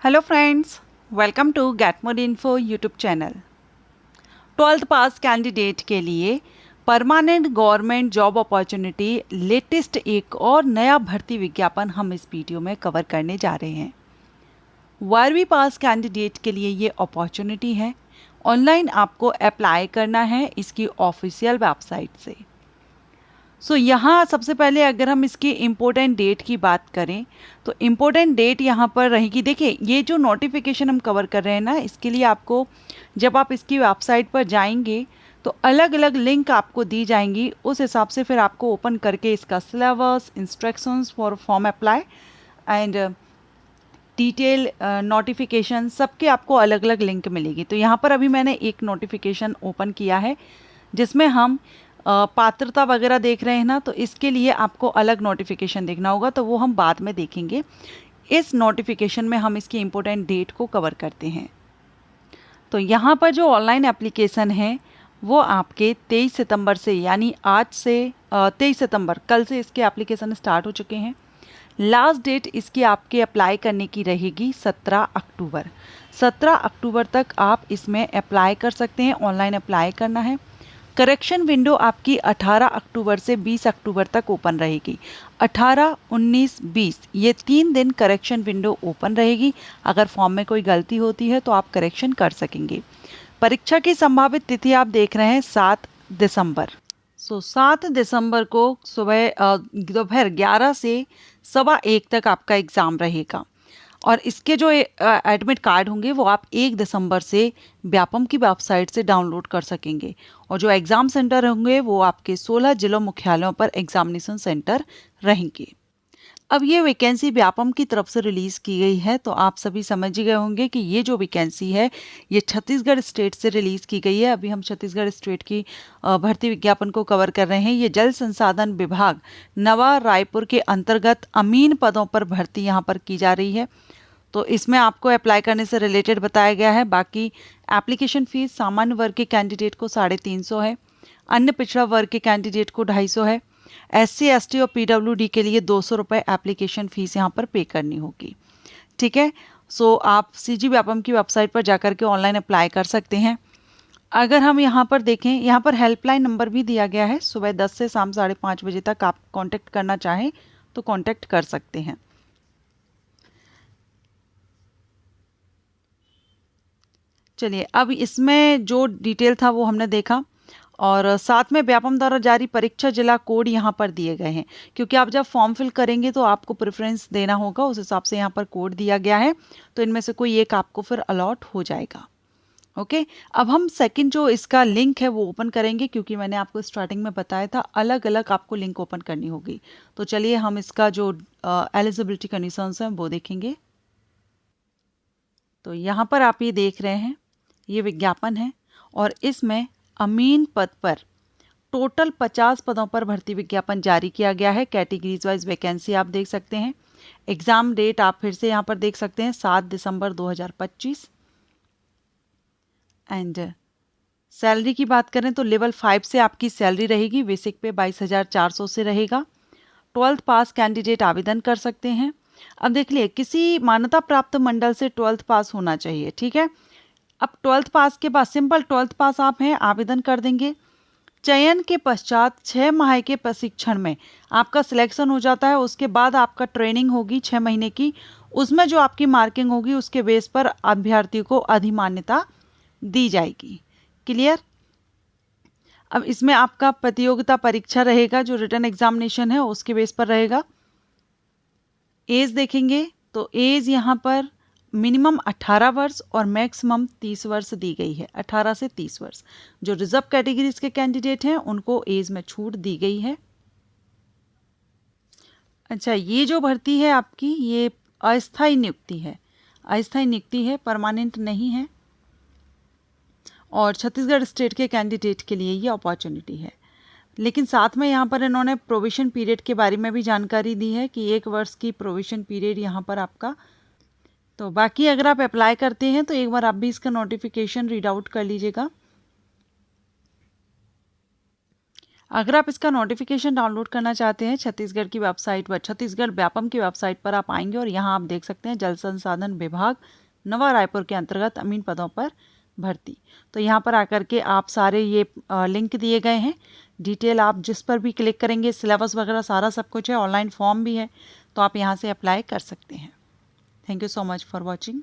Hello friends, welcome to get more info YouTube channel. 12th pass candidate के लिए permanent government job opportunity latest एक और नया भर्ती विज्ञापन हम इस वीडियो में कवर करने जा रहे हैं। 12वीं पास कैंडिडेट के लिए ये अपॉर्चुनिटी है। ऑनलाइन आपको अप्लाई करना है इसकी ऑफिशियल वेबसाइट से। यहाँ सबसे पहले अगर हम इसकी इम्पोर्टेंट डेट की बात करें तो इम्पोर्टेंट डेट यहाँ पर रहेगी। देखिए, ये जो नोटिफिकेशन हम कवर कर रहे हैं ना, इसके लिए आपको जब आप इसकी वेबसाइट पर जाएंगे तो अलग अलग लिंक आपको दी जाएंगी। उस हिसाब से फिर आपको ओपन करके इसका syllabus, instructions for form apply and detail notification सबके आपको अलग अलग लिंक मिलेगी। तो यहाँ पर अभी मैंने एक नोटिफिकेशन ओपन किया है जिसमें हम पात्रता वगैरह देख रहे हैं ना, तो इसके लिए आपको अलग नोटिफिकेशन देखना होगा, तो वो हम बाद में देखेंगे। इस नोटिफिकेशन में हम इसकी इम्पोर्टेंट डेट को कवर करते हैं। तो यहाँ पर जो ऑनलाइन एप्लीकेशन है वो आपके 23 सितंबर से, यानी आज से 23 सितंबर कल से इसके एप्लीकेशन स्टार्ट हो चुके हैं। लास्ट डेट इसकी आपके अप्लाई करने की रहेगी 17 अक्टूबर। 17 अक्टूबर तक आप इसमें अप्लाई कर सकते हैं, ऑनलाइन अप्लाई करना है। करेक्शन विंडो आपकी 18 अक्टूबर से 20 अक्टूबर तक ओपन रहेगी। 18, 19, 20 ये 3 दिन करेक्शन विंडो ओपन रहेगी। अगर फॉर्म में कोई गलती होती है तो आप करेक्शन कर सकेंगे। परीक्षा की संभावित तिथि आप देख रहे हैं 7 दिसंबर। 7 दिसंबर को सुबह दोपहर 11 से 1:15 तक आपका एग्ज़ाम रहेगा। और इसके जो एडमिट कार्ड होंगे वो आप 1 दिसंबर से व्यापम की वेबसाइट से डाउनलोड कर सकेंगे। और जो एग्ज़ाम सेंटर होंगे वो आपके 16 जिलों मुख्यालयों पर एग्जामिनेशन सेंटर रहेंगे। अब ये वैकेंसी व्यापम की तरफ से रिलीज़ की गई है, तो आप सभी समझ गए होंगे कि ये जो वैकेंसी है ये छत्तीसगढ़ स्टेट से रिलीज़ की गई है। अभी हम छत्तीसगढ़ स्टेट की भर्ती विज्ञापन को कवर कर रहे हैं। ये जल संसाधन विभाग नवा रायपुर के अंतर्गत अमीन पदों पर भर्ती यहाँ पर की जा रही है। तो इसमें आपको अप्लाई करने से रिलेटेड बताया गया है। बाकी एप्लीकेशन फ़ीस सामान्य वर्ग के कैंडिडेट को 350 है, अन्य पिछड़ा वर्ग के कैंडिडेट को 250 है। SC, ST और PWD के लिए 200 रुपये एप्लीकेशन फ़ीस यहाँ पर पे करनी होगी। ठीक है, आप CG व्यापम की वेबसाइट पर जाकर के ऑनलाइन अप्लाई कर सकते हैं। अगर हम यहाँ पर देखें, यहाँ पर हेल्पलाइन नंबर भी दिया गया है। सुबह 10 से शाम 5:30 बजे तक आप कॉन्टैक्ट करना चाहें तो कॉन्टैक्ट कर सकते हैं। चलिए, अब इसमें जो डिटेल था वो हमने देखा, और साथ में व्यापम द्वारा जारी परीक्षा जिला कोड यहाँ पर दिए गए हैं, क्योंकि आप जब फॉर्म फिल करेंगे तो आपको प्रेफरेंस देना होगा, उस हिसाब से यहाँ पर कोड दिया गया है। तो इनमें से कोई एक आपको फिर अलॉट हो जाएगा। ओके, अब हम सेकंड जो इसका लिंक है वो ओपन करेंगे, क्योंकि मैंने आपको स्टार्टिंग में बताया था अलग अलग आपको लिंक ओपन करनी होगी। तो चलिए हम इसका जो एलिजिबिलिटी कंडीशंस हैं वो देखेंगे। तो यहाँ पर आप ये देख रहे हैं, ये विज्ञापन है और इसमें अमीन पद पर टोटल 50 पदों पर भर्ती विज्ञापन जारी किया गया है। कैटेगरीज वाइज वैकेंसी आप देख सकते हैं। एग्ज़ाम डेट आप फिर से यहाँ पर देख सकते हैं 7 दिसंबर 2025। एंड सैलरी की बात करें तो लेवल 5 से आपकी सैलरी रहेगी, बेसिक पे 22,400 से रहेगा। 12th पास कैंडिडेट आवेदन कर सकते हैं। अब देख लिए, किसी मान्यता प्राप्त मंडल से 12th पास होना चाहिए। ठीक है, अब 12th पास के बाद सिंपल 12th पास आप हैं, आवेदन कर देंगे। चयन के पश्चात 6 माह के प्रशिक्षण में आपका सिलेक्शन हो जाता है। उसके बाद आपका ट्रेनिंग होगी 6 महीने की। उसमें जो आपकी मार्किंग होगी उसके बेस पर अभ्यर्थी को अधिमान्यता दी जाएगी। क्लियर। अब इसमें आपका प्रतियोगिता परीक्षा रहेगा, जो रिटन एग्जामिनेशन है उसके बेस पर रहेगा। एज देखेंगे तो एज यहाँ पर मिनिमम 18 वर्ष और मैक्सिमम 30 वर्ष दी गई है, 18 से 30 वर्ष। जो रिजर्व कैटेगरीज के कैंडिडेट हैं उनको एज में छूट दी गई है। अच्छा, ये जो भर्ती है आपकी ये अस्थायी नियुक्ति है, अस्थायी नियुक्ति है, परमानेंट नहीं है। और छत्तीसगढ़ स्टेट के कैंडिडेट के लिए ये अपॉर्चुनिटी है। लेकिन साथ में यहाँ पर इन्होंने प्रोविशन पीरियड के बारे में भी जानकारी दी है कि 1 वर्ष की प्रोविशन पीरियड यहाँ पर आपका। तो बाकी अगर आप अप्लाई करते हैं तो एक बार आप भी इसका नोटिफिकेशन रीड आउट कर लीजिएगा। अगर आप इसका नोटिफिकेशन डाउनलोड करना चाहते हैं छत्तीसगढ़ की वेबसाइट पर, छत्तीसगढ़ व्यापम की वेबसाइट पर आप आएंगे और यहाँ आप देख सकते हैं जल संसाधन विभाग नवा रायपुर के अंतर्गत अमीन पदों पर भर्ती। तो यहाँ पर आकर के आप सारे ये लिंक दिए गए हैं, डिटेल आप जिस पर भी क्लिक करेंगे सिलेबस वगैरह सारा सब कुछ है, ऑनलाइन फॉर्म भी है, तो आप यहाँ से अप्लाई कर सकते हैं। Thank you so much for watching.